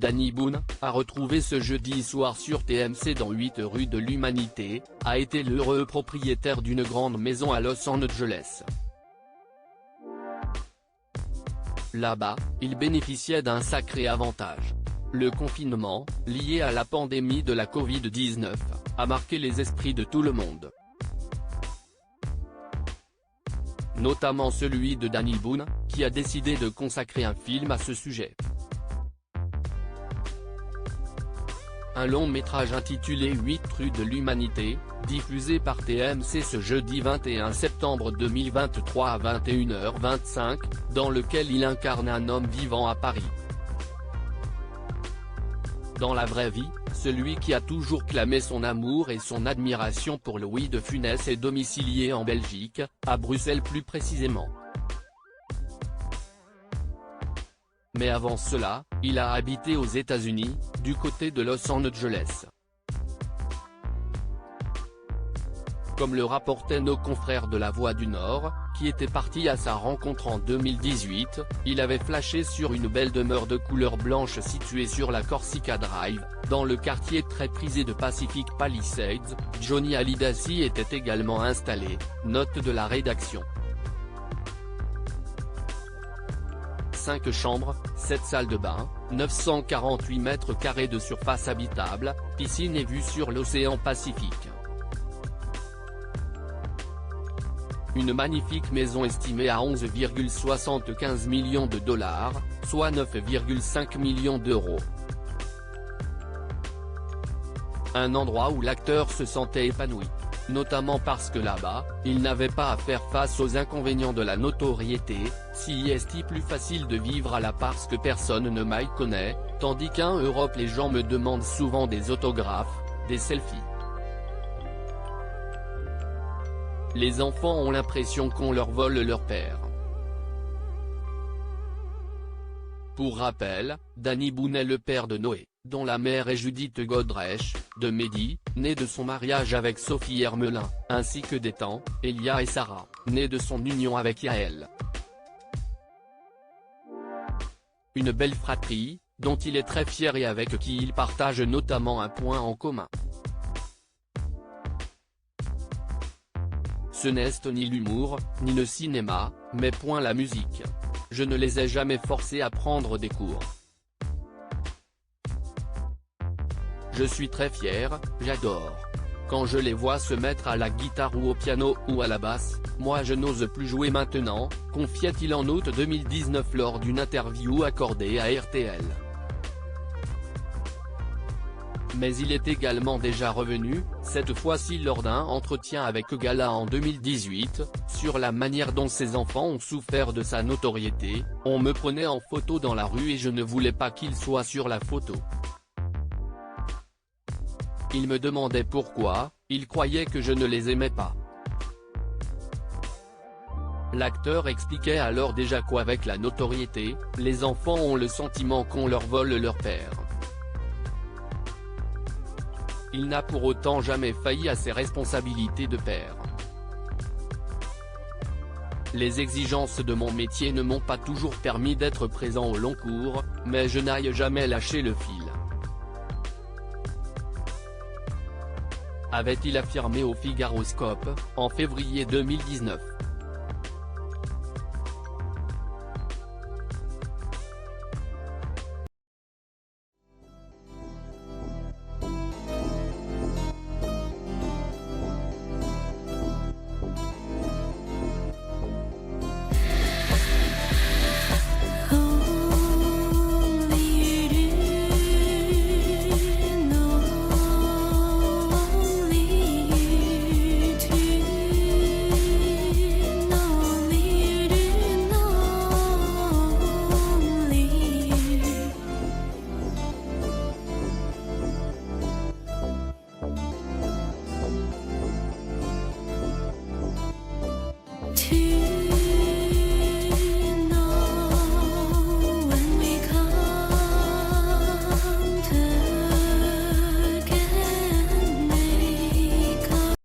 Danny Boone, a retrouvé ce jeudi soir sur TMC dans 8 rue de l'Humanité, a été l'heureux propriétaire d'une grande maison à Los Angeles. Là-bas, il bénéficiait d'un sacré avantage. Le confinement, lié à la pandémie de la Covid-19, a marqué les esprits de tout le monde. Notamment celui de Danny Boone, qui a décidé de consacrer un film à ce sujet. Un long métrage intitulé 8 rue de l'Humanité, diffusé par TMC ce jeudi 21 septembre 2023 à 21h25, dans lequel il incarne un homme vivant à Paris. Dans la vraie vie, celui qui a toujours clamé son amour et son admiration pour Louis de Funès est domicilié en Belgique, à Bruxelles plus précisément. Mais avant cela, il a habité aux États-Unis, du côté de Los Angeles. Comme le rapportaient nos confrères de La Voix du Nord, qui étaient partis à sa rencontre en 2018, il avait flashé sur une belle demeure de couleur blanche située sur la Corsica Drive, dans le quartier très prisé de Pacific Palisades. Johnny Hallyday s'y était également installé, note de la rédaction. 5 chambres, 7 salles de bain, 948 mètres carrés de surface habitable, piscine et vue sur l'océan Pacifique. Une magnifique maison estimée à 11,75 millions de dollars, soit 9,5 millions d'euros. Un endroit où l'acteur se sentait épanoui. Notamment parce que là-bas, il n'avait pas à faire face aux inconvénients de la notoriété, si est plus facile de vivre à la parce que personne ne m'y connaît, tandis qu'en Europe les gens me demandent souvent des autographes, des selfies. Les enfants ont l'impression qu'on leur vole leur père. Pour rappel, Danny Boone est le père de Noé, dont la mère est Judith Godrèche, de Mehdi, né de son mariage avec Sophie Hermelin, ainsi que d'Ethan, Elia et Sarah, nés de son union avec Yael. Une belle fratrie, dont il est très fier et avec qui il partage notamment un point en commun. Ce n'est ni l'humour, ni le cinéma, mais point la musique. Je ne les ai jamais forcés à prendre des cours. Je suis très fier, j'adore. Quand je les vois se mettre à la guitare ou au piano ou à la basse, moi je n'ose plus jouer maintenant, confiait-il en août 2019 lors d'une interview accordée à RTL. Mais il est également déjà revenu, cette fois-ci lors d'un entretien avec Gala en 2018, sur la manière dont ses enfants ont souffert de sa notoriété. On me prenait en photo dans la rue et je ne voulais pas qu'ils soient sur la photo. Ils me demandaient pourquoi, ils croyaient que je ne les aimais pas. L'acteur expliquait alors déjà qu'avec la notoriété, les enfants ont le sentiment qu'on leur vole leur père. Il n'a pour autant jamais failli à ses responsabilités de père. Les exigences de mon métier ne m'ont pas toujours permis d'être présent au long cours, mais je n'ai jamais lâché le fil. Avait-il affirmé au Figaroscope, en février 2019.